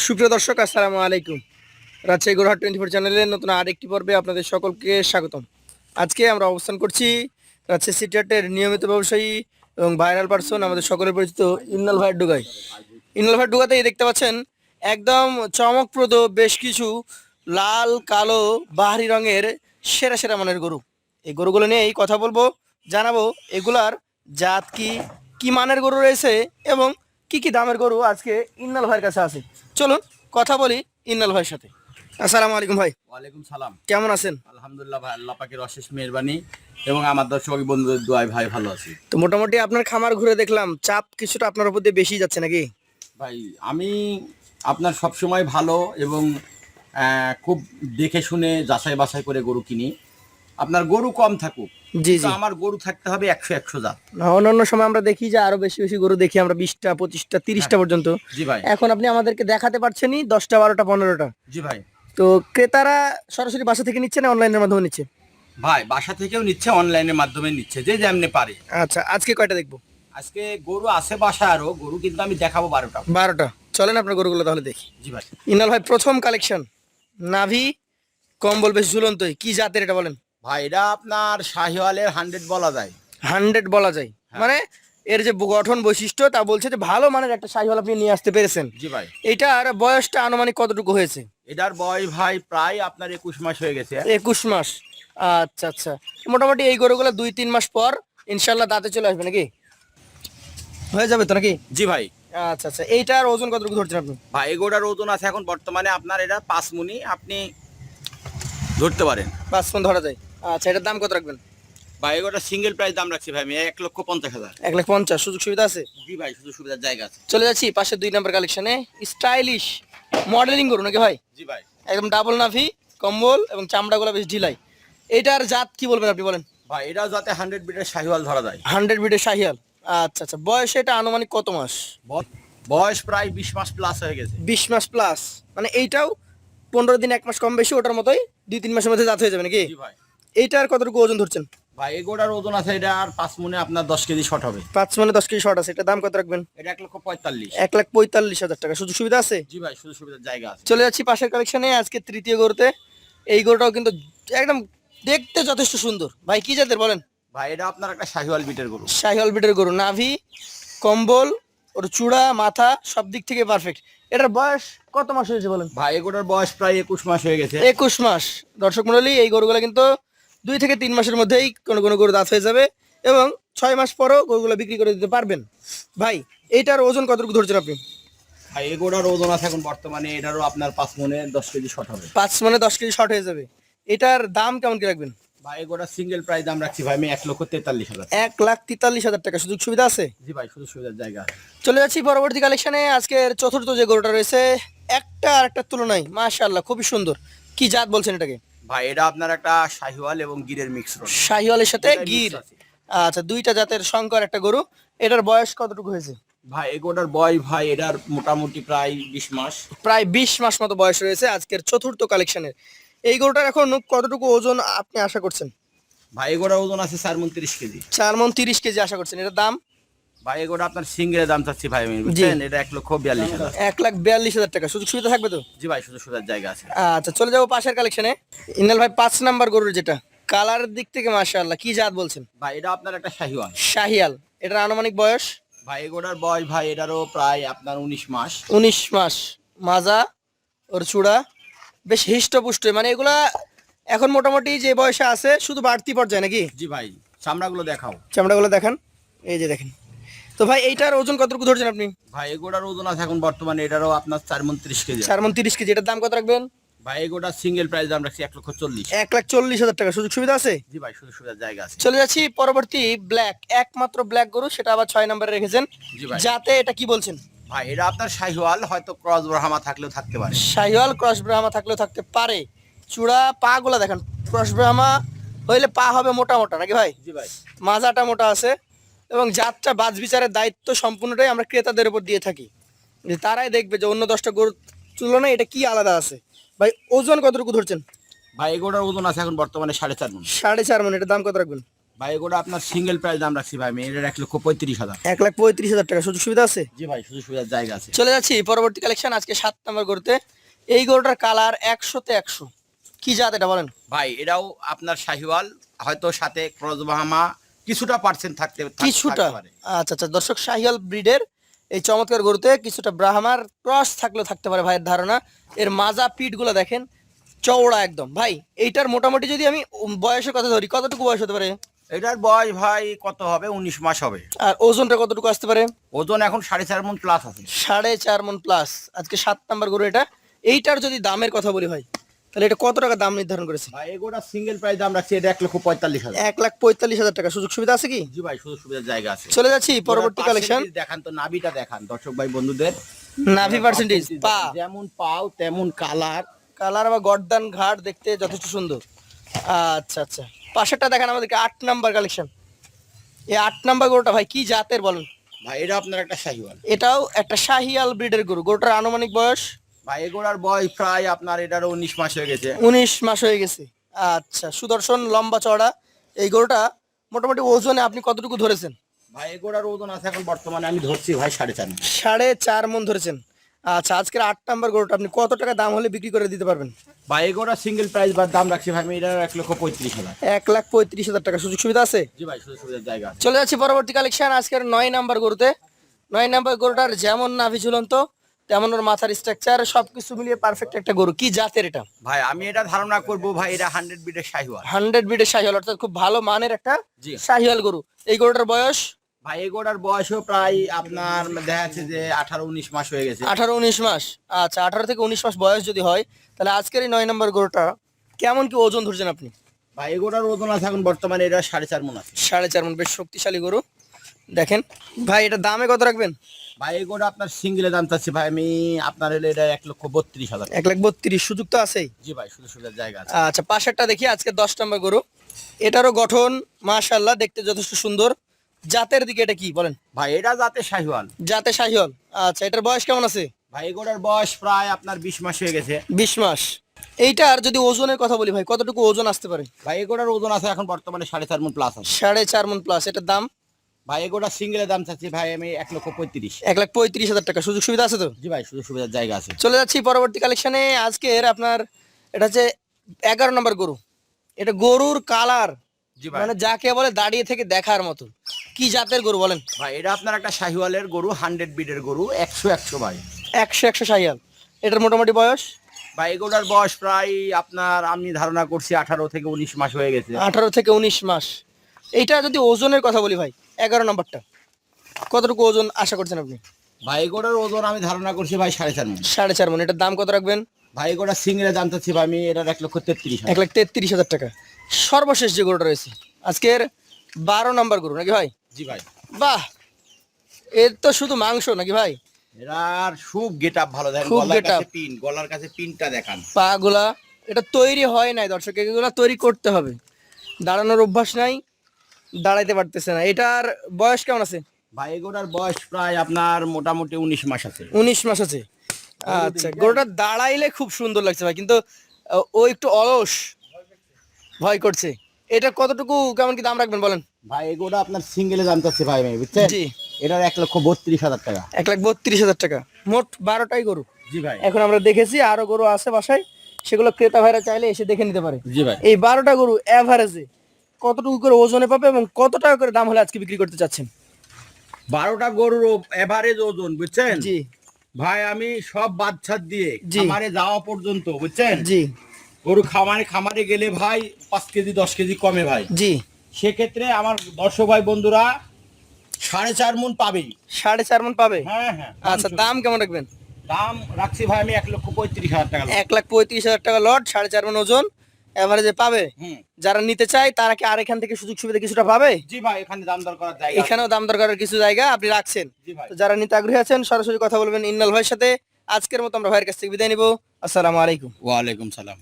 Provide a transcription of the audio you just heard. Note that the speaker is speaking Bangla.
সুপ্রিয় দর্শক, আসসালামু আলাইকুম। রাজশাহী গরুহাট 24 চ্যানেলের নতুন আরেকটি পর্বে আপনাদের সকলকে স্বাগতম। আজকে আমরা অবস্থান করছি রাজশাহী সিটি হাটের নিয়মিত ব্যবসায়ী এবং ভাইরাল পারসন আমাদের সকলের পরিচিত ইন্নাল ভাইয়ের ডুগাই। ইন্নাল ভাইয়ের ডুগাতেই দেখতে পাচ্ছেন একদম চমকপ্রদ বেশ কিছু লাল কালো বাহারি রঙের সেরা সেরা মানের গরু। এই গরুগুলো নিয়েই কথা বলবো, জানাবো এগুলার জাত কি, কি মানের গরু রয়েছে এবং কি কি দামের গরু আজকে ইন্নাল ভাইয়ের কাছে আছে। চলুন কথা বলি ইন্নাল ভাইয়ের সাথে। আসসালামু আলাইকুম ভাই। ওয়ালাইকুম সালাম। কেমন আছেন? আলহামদুলিল্লাহ ভাই, আল্লাহ পাকের অশেষ মেহেরবানি এবং আমার দর্শক বন্ধুদের দোয়ায় ভাই ভালো আছি। তো মোটামুটি আপনার খামার ঘুরে দেখলাম চাপ কিছুটা আপনার উপর দিয়ে বেশি যাচ্ছে নাকি? ভাই আমি আপনার সব সময় ভালো এবং খুব দেখে শুনে যাচাই বাছাই করে গরু কিনি। আপনার গরু কম থাকুক, জি কিন্তু জি। আমার গরু থাকতে হবে 100 জাত। অন্যান্য সময় আমরা দেখি যে আরো বেশি বেশি গরু দেখি আমরা, 20টা 25টা 30টা পর্যন্ত। জি ভাই। এখন আপনি আমাদেরকে দেখাতে পারছেনই 10টা 12টা 15টা। জি ভাই। তো ক্রেতারা সরাসরি বাসা থেকে নিচ্ছে না অনলাইনের মাধ্যমে নিচ্ছে? ভাই বাসা থেকেও নিচ্ছে, অনলাইনের মাধ্যমে নিচ্ছে, যে যেমনি পারে। আচ্ছা, আজকে কয়টা দেখবো? আজকে গরু আছে বাসায়, আরো গরু কিন্তু আমি দেখাবো 12টা। 12টা। চলেন আপনার গরুগুলো তাহলে দেখি। জি ভাই। ইনাল ভাই, প্রথম কালেকশন নাভি কম্বল বেশ ঝুলন্তই, কি জাতের এটা বলেন? ভাই এটা আপনার শাহিওয়ালের 100 বলা যায়। 100 বলা যায়? হ্যাঁ। মানে এর যে গঠন বৈশিষ্ট্য তা বলছে যে ভালো মানের একটা শাহিওয়াল আপনি নিয়ে আসতে পেরেছেন। জি ভাই। এটার বয়সটা আনুমানিক কতটুকু হয়েছে? এটার বয়স ভাই প্রায় আপনার 21 মাস হয়ে গেছে। 21 মাস। আচ্ছা আচ্ছা, মোটামুটি এই গরুগুলো 2-3 মাস পর ইনশাল্লাহ দাঁতে চলে আসবে নাকি? হয়ে যাবে তো নাকি? জি ভাই। আচ্ছা আচ্ছা, এইটার ওজন কতটুকু ধরছেন আপনি? ভাই এগোটার ওজন আছে এখন বর্তমানে আপনার এটা 5 মুনি, আপনি ধরতে পারেন। 5 মণ ধরা যায়। আচ্ছা, এটার দাম কত রাখবেন? ভাই এগোটা সিঙ্গেল প্রাইস দাম রাখছি ভাই আমি 1,50,000। 1,50,000। সুযোগ সুবিধা আছে? জি ভাই, শুধু সুবিধার জায়গা আছে। চলে যাচ্ছি পাশে 2 নাম্বার কালেকশনে। স্টাইলিশ মডেলিং গরু নাকি ভাই? জি ভাই। একদম ডাবল নাভি, কম্বল এবং চামড়াগুলো বেশ ঢিলাই। এটার জাত কি বলবেন আপনি, বলেন? ভাই এটাও যাতে 100 বিটের শাহিওয়াল ধরা যায়। 100 বিটের শাহিয়াল। আচ্ছা আচ্ছা, বয়স এটা আনুমানিক কত মাস? বয়স প্রায় 20 মাস প্লাস হয়ে গেছে। 20 মাস প্লাস। মানে এইটাও 15 দিন 1 মাস কম বেশি ওটার মতোই 2-3 মাসের মধ্যে দাঁত হয়ে যাবে নাকি? জি ভাই। এইটার কতটুকু ওজন ধরছেন? ভাই এগোটার ওজন আছে এটা আর 5 মুনে আপনার 10 কেজি শর্ট হবে। 5 মানে 10 কেজি শর্ট আছে। এটা দাম কত রাখবেন? এটা 1,45,000। 1,45,000 টাকা। সুযোগ সুবিধা আছে? জি ভাই, শুধু সুবিধার জায়গা আছে। চলে যাচ্ছি পাশের কালেকশনে, আজকে তৃতীয় গরুতে। এই গরুটাও কিন্তু একদম দেখতে যথেষ্ট সুন্দর। ভাই কি জাতের বলেন? ভাই এটা আপনার একটা শাহিওয়াল বিটের গরু। শাহিওয়াল বিটের গরু, নাভি কম্বল ওর চূড়া মাথা সব দিক থেকে পারফেক্ট। এটার বয়স কত মাস হয়েছে বলেন? ভাই এগোটার বয়স প্রায় 21 মাস হয়ে গেছে। 21 মাস। দর্শক মণ্ডলী, এই গরুগুলো কিন্তু 2 থেকে 3 মাসের মধ্যেই কোনো কোনো গরু দাঁত হয়ে যাবে এবং 6 মাস পরও গরুগুলো বিক্রি করে দিতে পারবেন। ভাই এইটার ওজন কতটুকু ধরছেন আপনি? ভাই এগোটার ওজন আছে এখন বর্তমানে এটারও আপনার 5 মনে 10 কেজি শর্ট হবে। 5 মানে 10 কেজি শর্ট হয়ে যাবে। এটার দাম কেমন কি রাখবেন? ভাই এগোটা সিঙ্গেল প্রাইস দাম রাখছি ভাই আমি 1,43,000। 1,43,000 টাকা। সুযোগ সুবিধা আছে? জি ভাই, শুধু সুবিধার জায়গা আছে। চলে যাচ্ছি পরবর্তী কালেকশনে। আজকের চতুর্থ যে গরুটা রয়েছে, একটা আর একটা তুলনায় মাশাআল্লাহ খুবই সুন্দর। কি জাত বলছেন এটাকে? ভাই এটা আপনার একটা শাহিওয়াল এবং গিরের মিক্স রোড। শাহিওয়ালের সাথে দুইটাই mix গির। আছে। আচ্ছা, দুইটা জাতের সংকর একটা গরু। এটার বয়স কতটুকু হয়েছে? ভাই এগোটার বয় ভাই এটার মোটামুটি প্রায় 20 মাস। প্রায় 20 মাস মতো বয়স রয়েছে আজকের চতুর্থ কালেকশনের। এই গরুটার এখন কতটুকু ওজন আপনি আশা করছেন? ভাই এগোটার ওজন আছে 4 মণ 30 কেজি। 4 মণ 30 কেজি আশা করছেন। এটার দাম? ভাই এগোটা আপনার সিঙ্গেলের দাম চাচ্ছি ভাই আমি, বুঝছেন? এটা 1,42,000। 1,42,000 টাকা। সুযোগ সুবিধা থাকবে তো? জি ভাই, শুধু সুবিধার জায়গা আছে। আচ্ছা, চলে যাবো পাশের কালেকশনে। ইনাল ভাই, 5 নাম্বার গরুর যেটা কালারের দিক থেকে মাশাআল্লাহ, কি জাত বলছেন? ভাই এটা আপনার একটা শাহিওয়াল। শাহিয়াল। এটার আনুমানিক বয়স? ভাই এগোটার বয়স ভাই এটারও প্রায় আপনার 19 মাস। 19 মাস। মাজা ওর চূড়া বেশ হৃষ্টপুষ্ট, মানে এগুলা এখন মোটামুটি যে বয়সে আছে শুধু বাড়তি পর্যায়ে নাকি? জি ভাই, চামড়াগুলো দেখাও। চামড়াগুলো দেখান। এই যে দেখেন। তো ভাই এইটার ওজন কতটুকু ধরছেন আপনি? ভাই এগোটার ওজন আছে এখন বর্তমানে এটারও আপনার 4 মণ 30 কেজি। 4 মণ 30 কেজি। এটার দাম কত রাখবেন? ভাই এগোটা সিঙ্গেল প্রাইস দাম রাখছি 1,40,000। 1,40,000 টাকা। সুযোগ সুবিধা আছে? জি ভাই, শুধু সুবিধার জায়গা আছে। চলে যাচ্ছি পরবর্তী ব্ল্যাক, একমাত্র ব্ল্যাক গরু, সেটা আবার 6 নম্বরে রেখেছেন। জি ভাই। যাতে এটা কি বলছেন? ভাই এটা আপনার শাহিওয়াল, হয়তো ক্রস ব্রাহ্মা থাকলেও থাকতে পারে। শাহিওয়াল ক্রস ব্রাহ্মা থাকলেও থাকতে পারে। চূড়া পা গুলা দেখেন, ক্রস ব্রাহ্মা হইলে পা হবে মোটা মোটা নাকি ভাই? জি ভাই। মাজাটা মোটা আছে এবং জাতটা বাজ বিচারের দায়িত্ব সম্পূর্ণটাই আমরা ক্রেতাদের উপর দিয়ে থাকি। যে তারাই দেখবে যে অন্য 10টা গরুর তুলনায় এটা কি আলাদা আছে। ভাই ওজন কতটুকু ধরছেন? ভাই এগোটার ওজন আছে এখন বর্তমানে 4.5 মণ। 4.5 মণ। এটার দাম কত রাখবেন? ভাই এগুলো আপনার সিঙ্গেল প্রাইস দাম রাখছি ভাই আমি, এটার 1,35,000। 1,35,000 টাকা, সুযোগ সুবিধা আছে। জি ভাই, সুযোগ সুবিধার জায়গা আছে। চলে যাচ্ছি পরবর্তী কালেকশন, আজকে 7 নাম্বার গরুতে। এই গরুটার কালার 100-তে 100, কি জাত এটা বলেন? ভাই এটাও আপনার শাহিওয়াল, হয়তো সাথে ক্রস বাহামা কিছুটা পার্সেন্ট কিছুটা, পারে। আচ্ছা আচ্ছা দর্শক, শাহিয়াল ব্রিডের এই চমৎকার গরুতে কিছুটা ব্রাহ্মার ক্রস থাকলেও থাকতে পারে ভাইয়ের ধারণা। এর মাজা পিঠ গুলো দেখেন, চওড়া একদম। ভাই এইটার মোটামুটি যদি আমি বয়সের কথা ধরি, কতটুকু বয়স হতে পারে? এটার বয়স ভাই কত হবে, 19 মাস হবে। আর ওজনটা কতটুকু আসতে পারে? ওজন এখন 4.5 মণ প্লাস আছে। 4.5 মণ প্লাস। আজকে 7 নাম্বার গরু এটা। এইটার যদি দামের কথা বলি ভাই, তাহলে এটা কত টাকা দাম নির্ধারণ করেছে? ভাই এগুলা সিঙ্গেল প্রাইস দাম রাখছি এটা 1,45,000। 1,45,000 টাকা, সুযোগ সুবিধা আছে কি? জি ভাই, সুযোগ সুবিধার জায়গা আছে। চলে যাচ্ছি পরবর্তী কালেকশন। দেখান তো, নাভিটা দেখান দর্শক ভাই বন্ধুদের। নাভি পার্সেন্টেজ, পা যেমন পাও তেমন কালার। কালার বা গর্দান ঘাট দেখতে যথেষ্ট সুন্দর। আচ্ছা আচ্ছা, পাশেরটা দেখেন আমাদেরকে, 8 নাম্বার কালেকশন। এই 8 নাম্বার গরুটা ভাই কি জাতের বলেন? ভাই এটা আপনার একটা শাহিওয়াল। এটাও একটা শাহিয়াল ব্রিডের গরু। গরুটার আনুমানিক বয়স? ভাই এগুলার বয়স প্রায় আপনার এটারও 19 মাস হয়ে গেছে। 19 মাস হয়ে গেছে। আচ্ছা, সুদর্শন, লম্বা চড়া এই গরুটা। মোটামুটি ওজনে আপনি কতটুকু ধরেছেন? ভাই এগুলার ওজন আছে এখন বর্তমানে আমি ধরছি ভাই 4.5 মণ। 4.5 মণ ধরেছেন। আচ্ছা, আজকের 8 নাম্বার গরুটা আপনি কত টাকা দাম হলে বিক্রি করে দিতে পারবেন? ভাই এগুলা সিঙ্গেল প্রাইস বা দাম রাখছি ভাই আমি এটার 1,35,000। 1,35,000 টাকা, সুযোগ সুবিধা আছে। জি ভাই, সুযোগ সুবিধার জায়গা আছে। চলে যাচ্ছি পরবর্তী কালেকশন, আজকের 9 নাম্বার গরুতে। 9 নাম্বার গরুটার যেমন নাভি ঝুলন্ত, তেমন ওর মাথার স্ট্রাকচার সবকিছু মিলিয়ে পারফেক্ট একটা গরু। কি জাতের এটা? ভাই আমি এটা ধারণা করব ভাই এটা 100 বিটের শাহিওয়াল। 100 বিটের শাহিওয়াল, অর্থাৎ খুব ভালো মানের একটা জি। শাহিওয়াল গরু। এই গরুটার বয়স? ভাই এগুলার বয়সও প্রায় আপনার দেখা যাচ্ছে যে 18-19 মাস হয়ে গেছে। 18-19 মাস। আচ্ছা, 18 থেকে 19 মাস বয়স যদি হয়, তাহলে আজকের এই 9 নাম্বার গরুটা কেমন কি ওজন ধরছেন আপনি? ভাই এগুলার ওজন আছে এখন বর্তমানে এটা 4.5 মণ আছে। 4.5 মণ, বেশ শক্তিশালী গরু। দেখেন ভাই, এটা দামে কত রাখবেন? ভাই এগুলো আপনার সিঙ্গেলে দাম চাচ্ছি ভাই আমি আপনার হলে এটা 1,32,000। 1,32,000, সুযোগ তো আছেই। জি ভাই, সুযোগ সুবিধার জায়গা আছে। আচ্ছা, পাশেরটা দেখি, আজকে 10 নম্বর গরু। এটারও গঠন মাশাআল্লাহ দেখতে যথেষ্ট সুন্দর। জাতের দিকে এটা কি বলেন? ভাই এটা যাতে শাহিওয়াল। জাতে শাহিওয়াল। আচ্ছা, এটার বয়স কেমন আছে? ভাই এগুলোর বয়স প্রায় আপনার 20 মাস হয়ে গেছে। 20 মাস। এইটার যদি ওজনের কথা বলি ভাই, কতটুকু ওজন আসতে পারে? ভাই এগুলোর ওজন আছে এখন বর্তমানে 4.5 মণ প্লাস আছে। 4.5 মণ প্লাস। এটার দাম? ভাই এগুলো সিঙ্গেলে দাম চাচ্ছি ভাই আমি 1,35,000। 1,35,000 টাকা, সুযোগ সুবিধা আছে তো? জি ভাই, সুযোগ সুবিধার জায়গা আছে। চলে যাচ্ছি পরবর্তী কালেকশনে। আজকের আপনার এটা হচ্ছে 11 নম্বর গরু। এটা গরুর কালার জি ভাই। মানে যাকে বলে দাঁড়িয়ে থেকে দেখার মতো। কি জাতের গরু বলেন? ভাই এটা আপনার একটা শাহিওয়ালের গরু, 100 বিটের গরু, 100 ভাই। 100 শাহিয়াল। এটার মোটামুটি বয়স? ভাই এগুলোর বয়স প্রায় আপনার আমি ধারণা করছি 18 থেকে 19 মাস হয়ে গেছে। 18 থেকে 19 মাস। এইটা যদি ওজনের কথা বলি ভাই, 11 নম্বরটা কতটুকু ওজন আশা করছেন আপনি? ভাই এগুলোর ওজন আমি ধারণা করছি ভাই 4.5 মণ। 4.5 মণ। এটার দাম কত রাখবেন? ভাই এগুলো সিঙ্গেলে দাম চাচ্ছি ভাই আমি এটার 1,33,000। 1,33,000 টাকা। সর্বশেষ যে গরুটা রয়েছে আজকের 12 নম্বর গরু নাকি ভাই? জি ভাই। বাহ, এর তো শুধু মাংস নাকি ভাই? এরার খুব গেটআপ ভালো, দেখেন খুব গলার get up। কাছে পিন, গলার কাছে পিনটা দেখান। পা গুলা, এটা তৈরি হয় নাই দর্শক, এগুলা তৈরি করতে হবে। দাঁড়ানোর অভ্যাস নাই, দাঁড়াইতে পারতেছে না। এটার বয়স কেমন আছে? ভাই এগুলোর বয়স প্রায় আপনার মোটামুটি 19 মাস আছে। 19 মাস আছে। আচ্ছা, গরুটা দাঁড়াইলে খুব সুন্দর লাগছে ভাই, কিন্তু ও একটু অলস, ভয় করছে। এটা কতটুকু কেমন কি দাম রাখবেন বলেন? ভাই এগুলো আপনার সিঙ্গেলে দাম চাচ্ছি ভাই আমি, বুঝছেন? জি। এটার 1,32,000 টাকা। 1,32,000 টাকা। মোট 12টাই গরু। জি ভাই। এখন আমরা দেখেছি আরো গরু আছে বাসায়, সেগুলো ক্রেতা ভাইরা চাইলে এসে দেখে নিতে পারে। জি ভাই। এই 12টা গরু এভারেজে কতটুকু করে ওজনে পাবে এবং কত টাকা করে দাম হলে আজকে বিক্রি করতে চাচ্ছেন? 12টা গরুর এভারেজ ওজন, বুঝছেন? জি ভাই আমি সব বাচ্চা দিয়ে জি। খামারে যাওয়া পর্যন্ত, বুঝছেন? জি গরু খামারে গেলে ভাই 5 কেজি 10 কেজি কমে ভাই। জি। সেক্ষেত্রে আমার দর্শক ভাই বন্ধুরা 4.5 মণ পাবেই। 4.5 মণ পাবে। হ্যাঁ হ্যাঁ। আচ্ছা, দাম কেমন রাখবেন? দাম রাখছি ভাই আমি 1,35,000 টাকা। 1,35,000 টাকা লট, 4.5 মণ ওজন, এভারেজে পাবে। হুম। যারা নিতে চায় তারা কি আর এখান থেকে সুযোগ সুবিধা কিছুটা পাবে? জি ভাই, এখানে দাম দর করার জায়গা আছে। এখানেও দাম দরকারের কিছু জায়গা আপনি রাখছেন। জি ভাই। তো যারা নিতে আগ্রহী আছেন সরাসরি কথা বলবেন ইন্নাল ভাইয়ের সাথে। আজকের মতো আমরা ভাইয়ের কাছ থেকে বিদায় নিব। আসসালামু আলাইকুম। ওয়ালাইকুম সালাম।